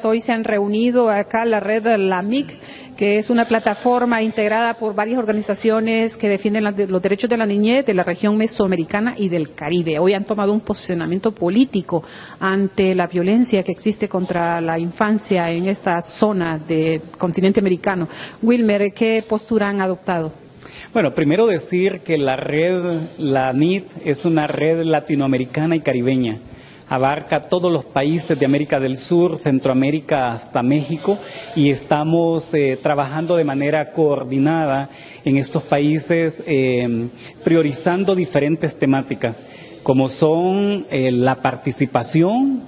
Hoy se han reunido acá la red LAMIC, que es una plataforma integrada por varias organizaciones que defienden los derechos de la niñez de la región mesoamericana y del Caribe. Hoy han tomado un posicionamiento político ante la violencia que existe contra la infancia en esta zona del continente americano. Wilmer, ¿qué postura han adoptado? Bueno, primero decir que la red LANIT es una red latinoamericana y caribeña. Abarca todos los países de América del Sur, Centroamérica hasta México, y estamos trabajando de manera coordinada en estos países, priorizando diferentes temáticas, como son la participación,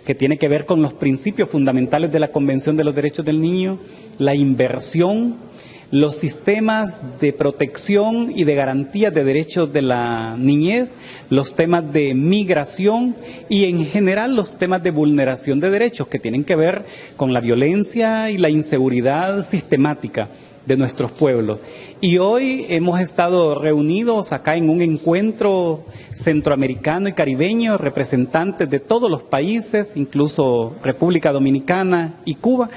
que tiene que ver con los principios fundamentales de la Convención de los Derechos del Niño, la inversión, los sistemas de protección y de garantía de derechos de la niñez, los temas de migración y en general los temas de vulneración de derechos que tienen que ver con la violencia y la inseguridad sistemática de nuestros pueblos. Y hoy hemos estado reunidos acá en un encuentro centroamericano y caribeño, representantes de todos los países, incluso República Dominicana y Cuba,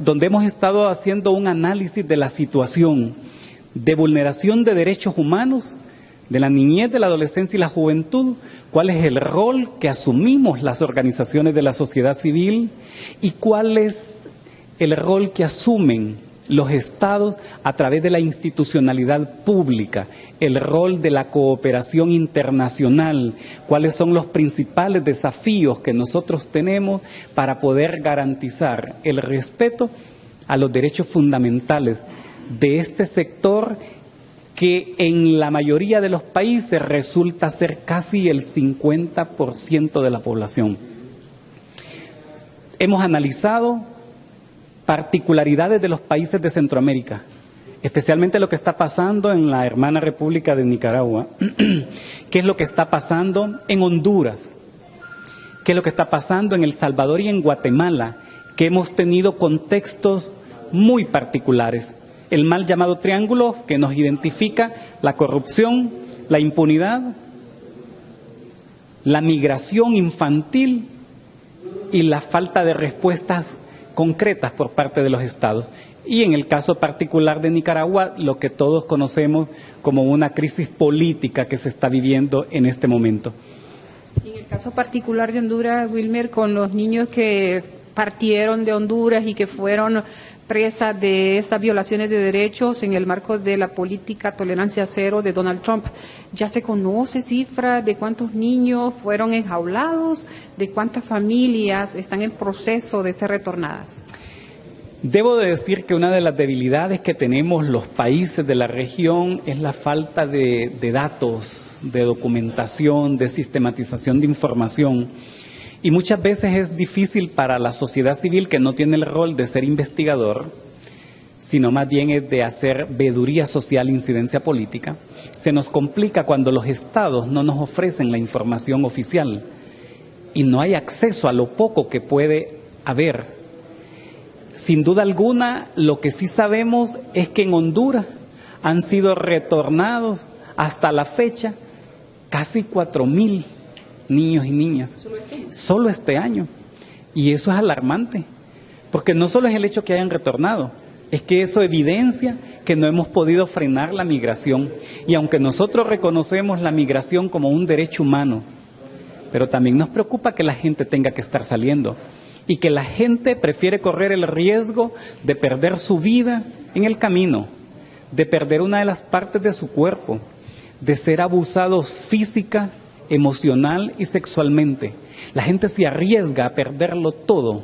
donde hemos estado haciendo un análisis de la situación de vulneración de derechos humanos, de la niñez, de la adolescencia y la juventud, cuál es el rol que asumimos las organizaciones de la sociedad civil y cuál es el rol que asumen los estados a través de la institucionalidad pública, el rol de la cooperación internacional, cuáles son los principales desafíos que nosotros tenemos para poder garantizar el respeto a los derechos fundamentales de este sector que en la mayoría de los países resulta ser casi el 50% de la población. Hemos analizado particularidades de los países de Centroamérica, especialmente lo que está pasando en la hermana República de Nicaragua, qué es lo que está pasando en Honduras, qué es lo que está pasando en El Salvador y en Guatemala, que hemos tenido contextos muy particulares. El mal llamado triángulo que nos identifica la corrupción, la impunidad, la migración infantil y la falta de respuestas concretas por parte de los estados. Y en el caso particular de Nicaragua, lo que todos conocemos como una crisis política que se está viviendo en este momento. Y en el caso particular de Honduras, Wilmer, con los niños que partieron de Honduras y que fueron presas de esas violaciones de derechos en el marco de la política tolerancia cero de Donald Trump, ¿ya se conoce cifra de cuántos niños fueron enjaulados, de cuántas familias están en proceso de ser retornadas? Debo de decir que una de las debilidades que tenemos los países de la región es la falta de datos, de documentación, de sistematización de información. Y muchas veces es difícil para la sociedad civil, que no tiene el rol de ser investigador, sino más bien es de hacer veeduría social e incidencia política. Se nos complica cuando los estados no nos ofrecen la información oficial y no hay acceso a lo poco que puede haber. Sin duda alguna, lo que sí sabemos es que en Honduras han sido retornados hasta la fecha casi 4,000 niños y niñas. Solo este año. Y eso es alarmante, porque no solo es el hecho que hayan retornado, es que eso evidencia que no hemos podido frenar la migración. Y aunque nosotros reconocemos la migración como un derecho humano, pero también nos preocupa que la gente tenga que estar saliendo y que la gente prefiere correr el riesgo de perder su vida en el camino, de perder una de las partes de su cuerpo, de ser abusados física, emocional y sexualmente. La gente se arriesga a perderlo todo,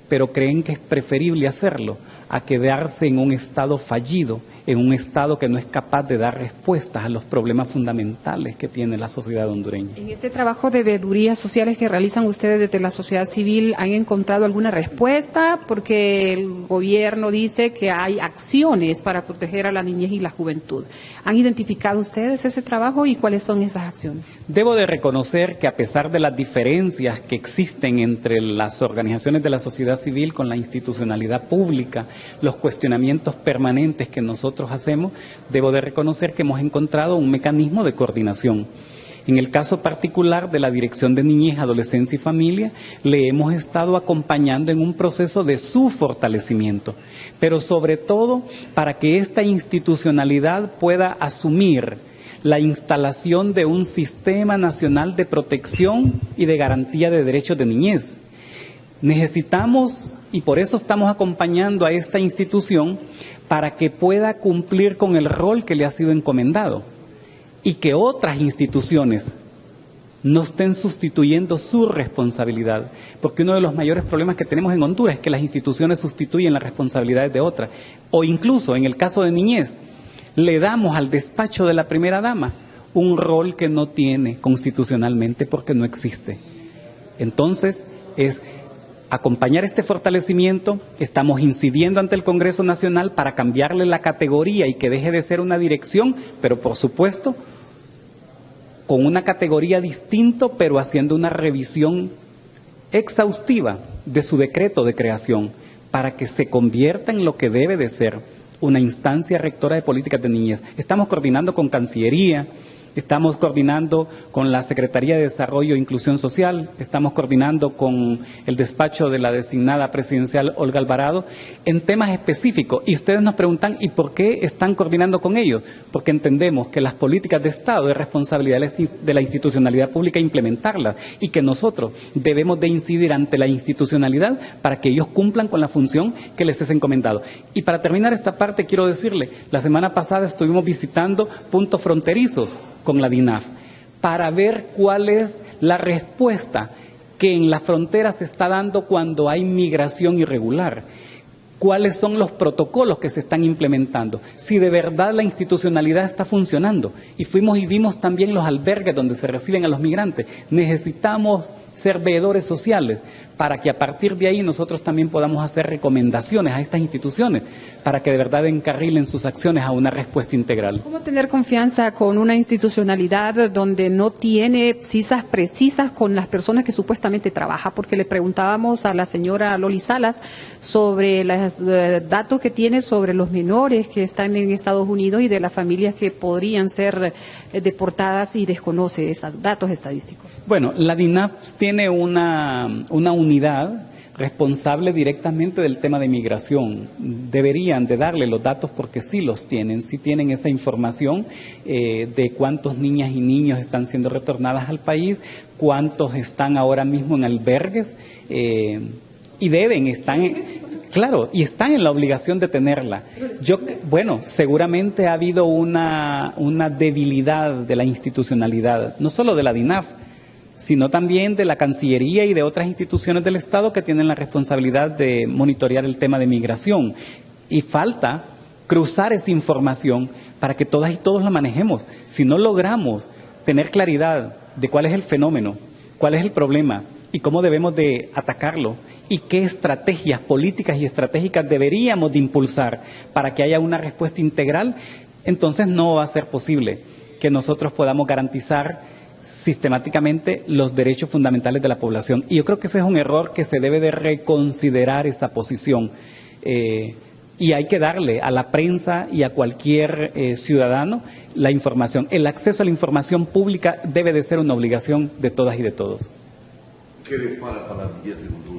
pero creen que es preferible hacerlo a quedarse en un estado fallido, en un estado que no es capaz de dar respuestas a los problemas fundamentales que tiene la sociedad hondureña. En este trabajo de veedurías sociales que realizan ustedes desde la sociedad civil, ¿han encontrado alguna respuesta? Porque el gobierno dice que hay acciones para proteger a la niñez y la juventud. ¿Han identificado ustedes ese trabajo y cuáles son esas acciones? Debo de reconocer que a pesar de las diferencias que existen entre las organizaciones de la sociedad civil con la institucionalidad pública, los cuestionamientos permanentes que nosotros hacemos, debo de reconocer que hemos encontrado un mecanismo de coordinación. En el caso particular de la Dirección de Niñez, Adolescencia y Familia, le hemos estado acompañando en un proceso de su fortalecimiento, pero sobre todo para que esta institucionalidad pueda asumir la instalación de un sistema nacional de protección y de garantía de derechos de niñez. Necesitamos, y por eso estamos acompañando a esta institución, para que pueda cumplir con el rol que le ha sido encomendado y que otras instituciones no estén sustituyendo su responsabilidad, porque uno de los mayores problemas que tenemos en Honduras es que las instituciones sustituyen las responsabilidades de otras, o incluso en el caso de niñez, le damos al despacho de la primera dama un rol que no tiene constitucionalmente porque no existe. Entonces, es acompañar este fortalecimiento. Estamos incidiendo ante el Congreso Nacional para cambiarle la categoría y que deje de ser una dirección, pero por supuesto con una categoría distinta, pero haciendo una revisión exhaustiva de su decreto de creación para que se convierta en lo que debe de ser una instancia rectora de políticas de niñez. Estamos coordinando con Cancillería, estamos coordinando con la Secretaría de Desarrollo e Inclusión Social, estamos coordinando con el despacho de la designada presidencial Olga Alvarado en temas específicos. Y ustedes nos preguntan, ¿y por qué están coordinando con ellos? Porque entendemos que las políticas de Estado es responsabilidad de la institucionalidad pública implementarlas y que nosotros debemos de incidir ante la institucionalidad para que ellos cumplan con la función que les es encomendado. Y para terminar esta parte quiero decirle, la semana pasada estuvimos visitando puntos fronterizos con la DINAF, para ver cuál es la respuesta que en la frontera se está dando cuando hay migración irregular, cuáles son los protocolos que se están implementando, si de verdad la institucionalidad está funcionando. Y fuimos y vimos también los albergues donde se reciben a los migrantes. Necesitamos ser veedores sociales para que a partir de ahí nosotros también podamos hacer recomendaciones a estas instituciones para que de verdad encarrilen sus acciones a una respuesta integral. ¿Cómo tener confianza con una institucionalidad donde no tiene cifras precisas con las personas que supuestamente trabaja? Porque le preguntábamos a la señora Loli Salas sobre los datos que tiene sobre los menores que están en Estados Unidos y de las familias que podrían ser deportadas y desconoce esos datos estadísticos. Bueno, la DINAF tiene una unidad responsable directamente del tema de migración. Deberían de darle los datos porque sí los tienen, sí tienen esa información de cuántos niñas y niños están siendo retornadas al país, cuántos están ahora mismo en albergues y claro, y están en la obligación de tenerla. Bueno, seguramente ha habido una debilidad de la institucionalidad, no solo de la DINAF, sino también de la Cancillería y de otras instituciones del Estado que tienen la responsabilidad de monitorear el tema de migración. Y falta cruzar esa información para que todas y todos la manejemos. Si no logramos tener claridad de cuál es el fenómeno, cuál es el problema y cómo debemos de atacarlo y qué estrategias políticas y estratégicas deberíamos de impulsar para que haya una respuesta integral, entonces no va a ser posible que nosotros podamos garantizar sistemáticamente los derechos fundamentales de la población. Y yo creo que ese es un error que se debe de reconsiderar esa posición. Y hay que darle a la prensa y a cualquier ciudadano la información. El acceso a la información pública debe de ser una obligación de todas y de todos. ¿Qué le para la niñez en Honduras?